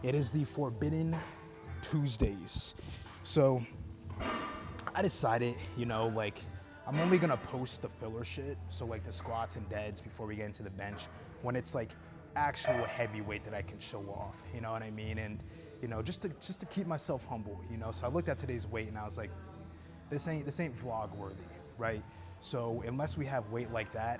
It is the Forbidden Tuesdays. So I decided, you know, like I'm only gonna post the filler shit, so like the squats and deads before we get into the bench, when it's like actual heavyweight that I can show off, you know what I mean? And you know, just to keep myself humble, you know. So I looked at today's weight and I was like, this ain't vlog worthy, right? So unless we have weight like that,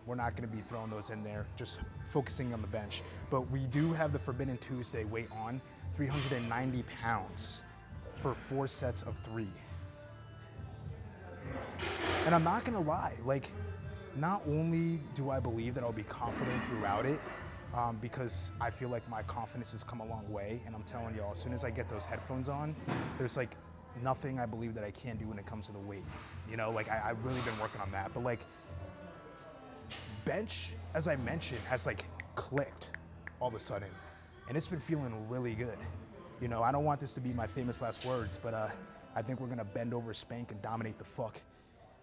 we're not going to be throwing those in there, just focusing on the bench. But we do have the Forbidden Tuesday weight on, 390 pounds for 4 sets of 3. And I'm not going to lie, like, not only do I believe that I'll be confident throughout it, because I feel like my confidence has come a long way, and I'm telling y'all, as soon as I get those headphones on, there's like nothing I believe that I can do when it comes to the weight. You know, like I've really been working on that, but like bench, as I mentioned, has like clicked all of a sudden, and it's been feeling really good. You know, I don't want this to be my famous last words, but I think we're gonna bend over, spank, and dominate the fuck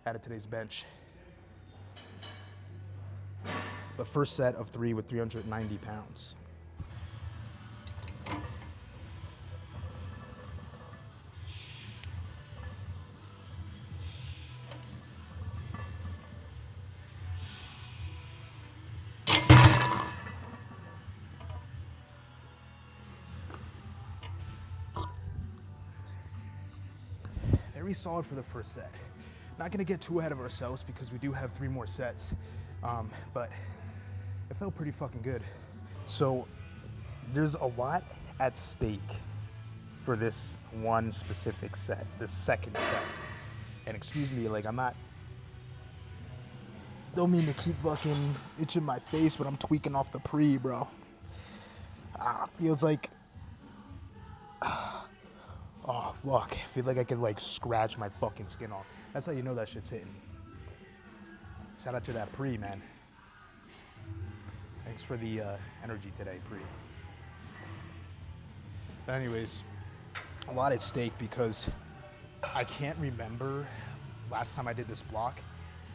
out of today's bench. The first set of 3 with 390 pounds. Very solid for the first set. Not gonna get too ahead of ourselves because we do have 3 more sets, but it felt pretty fucking good. So there's a lot at stake for this one specific set, this second set. And excuse me, like don't mean to keep fucking itching my face, but I'm tweaking off the pre, bro. Feels like, oh fuck, I feel like I could like scratch my fucking skin off. That's how you know that shit's hitting. Shout out to that pre, man. Thanks for the energy today, pre. But anyways, a lot at stake because I can't remember last time I did this block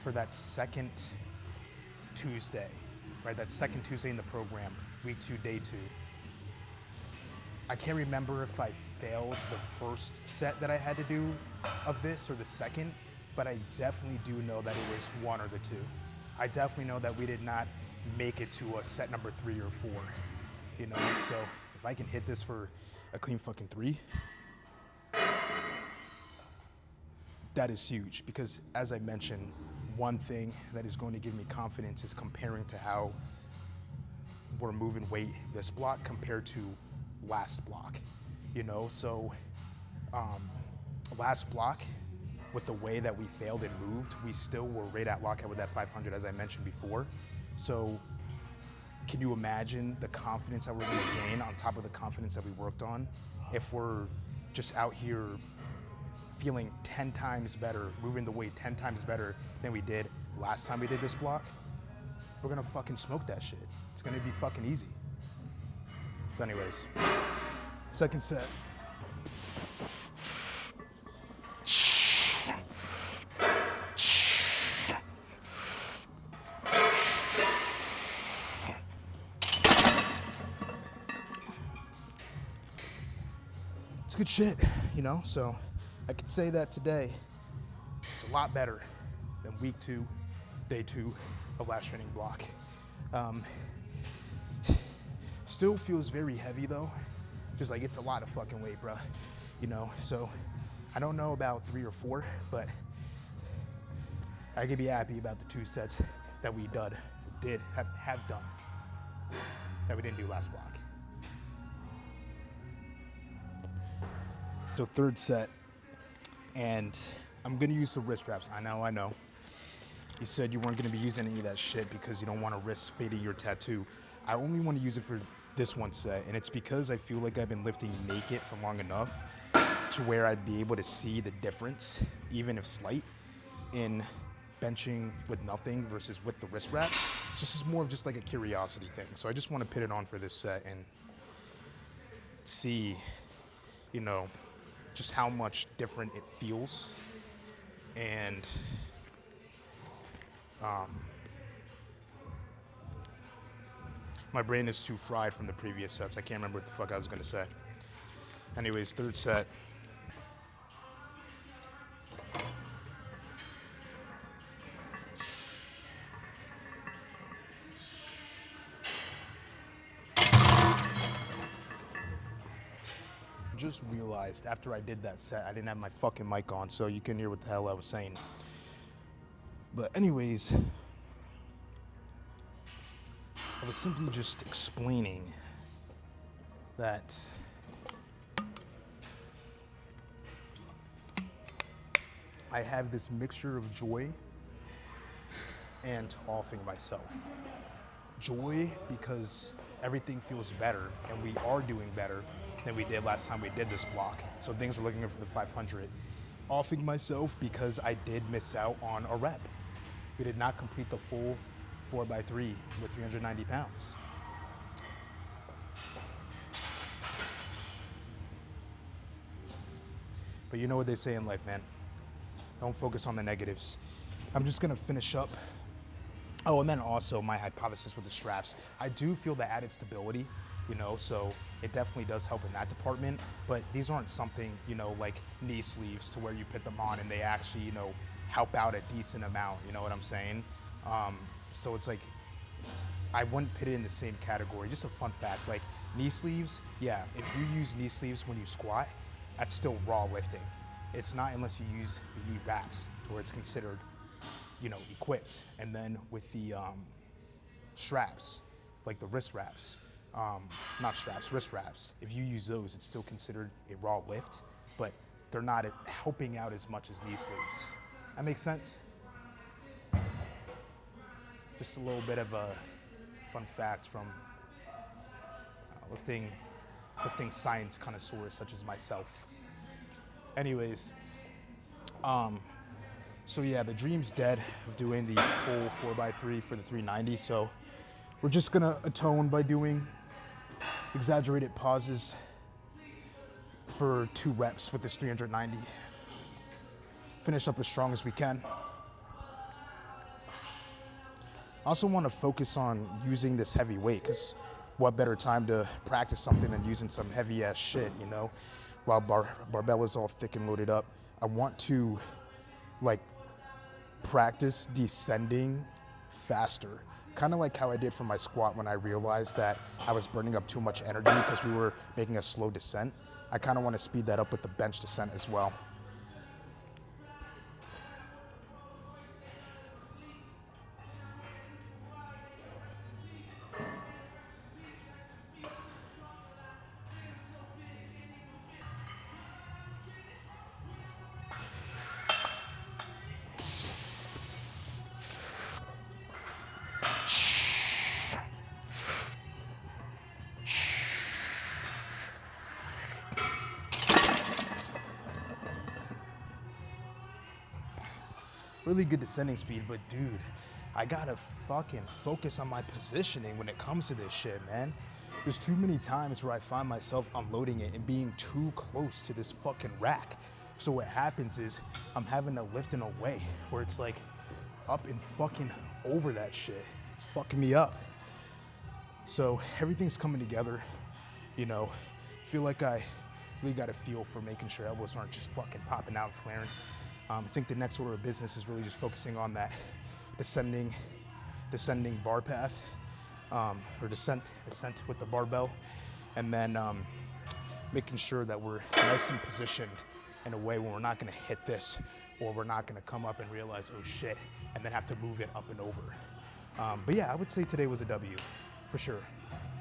for that second Tuesday, right? That second Tuesday in the program, week 2, day 2. I can't remember if I failed the first set that I had to do of this or the second, but I definitely do know that it was 1 or the 2. I definitely know that we did not make it to a set number 3 or 4, you know? So if I can hit this for a clean fucking 3, that is huge, because as I mentioned, one thing that is going to give me confidence is comparing to how we're moving weight this block compared to last block, you know? So last block, with the way that we failed and moved, we still were right at lockout with that 500, as I mentioned before. So can you imagine the confidence that we're gonna gain on top of the confidence that we worked on if we're just out here feeling 10 times better, moving the weight 10 times better than we did last time we did this block? We're gonna fucking smoke that shit. It's gonna be fucking easy. So anyways, second set. It's good shit, you know? So I could say that today it's a lot better than week 2, day 2 of last training block. Still feels very heavy though. Just like it's a lot of fucking weight, bro. You know, so I don't know about 3 or 4, but I could be happy about the 2 sets that we have done that we didn't do last block. So third set, and I'm gonna use the wrist wraps. I know. You said you weren't gonna be using any of that shit because you don't want to risk fading your tattoo. I only want to use it for this one set, and it's because I feel like I've been lifting naked for long enough to where I'd be able to see the difference, even if slight, in benching with nothing versus with the wrist wraps. This is more of just like a curiosity thing. So I just want to put it on for this set and see, you know, just how much different it feels. And I'm My brain is too fried from the previous sets. I can't remember what the fuck I was gonna say. Anyways, third set. Just realized after I did that set, I didn't have my fucking mic on, so you couldn't hear what the hell I was saying. But anyways, I was simply just explaining that I have this mixture of joy and offing myself. Joy because everything feels better and we are doing better than we did last time we did this block. So things are looking good for the 500. Offing myself because I did miss out on a rep. We did not complete the full 4x3 with 390 pounds. But you know what they say in life, man. Don't focus on the negatives. I'm just gonna finish up. Oh, and then also my hypothesis with the straps. I do feel the added stability, you know, so it definitely does help in that department, but these aren't something, you know, like knee sleeves to where you put them on and they actually, you know, help out a decent amount, you know what I'm saying? So it's like, I wouldn't put it in the same category. Just a fun fact, like knee sleeves, yeah, if you use knee sleeves when you squat, that's still raw lifting. It's not unless you use the knee wraps to where it's considered, you know, equipped. And then with the straps, like the wrist wraps, not straps, wrist wraps, if you use those, it's still considered a raw lift, but they're not helping out as much as knee sleeves. That makes sense? Just a little bit of a fun fact from lifting science connoisseurs such as myself. Anyways, so yeah, the dream's dead of doing the full 4x3 for the 390, so we're just gonna atone by doing exaggerated pauses for 2 reps with this 390. Finish up as strong as we can. I also want to focus on using this heavy weight, because what better time to practice something than using some heavy ass shit, you know? While barbell is all thick and loaded up, I want to like practice descending faster. Kind of like how I did for my squat when I realized that I was burning up too much energy because we were making a slow descent. I kind of want to speed that up with the bench descent as well. Really good descending speed, but dude, I gotta fucking focus on my positioning when it comes to this shit, man. There's too many times where I find myself unloading it and being too close to this fucking rack. So what happens is I'm having to lift in a way where it's like up and fucking over that shit. It's fucking me up. So everything's coming together, you know. Feel like I really got a feel for making sure elbows aren't just fucking popping out and flaring. I think the next order of business is really just focusing on that descending bar path, or descent with the barbell, and then making sure that we're nice and positioned in a way when we're not gonna hit this, or we're not gonna come up and realize, oh shit, and then have to move it up and over. But yeah, I would say today was a W, for sure,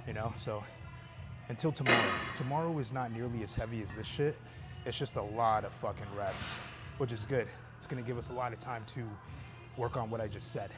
you know, so until tomorrow. Tomorrow is not nearly as heavy as this shit. It's just a lot of fucking reps, which is good. It's gonna give us a lot of time to work on what I just said.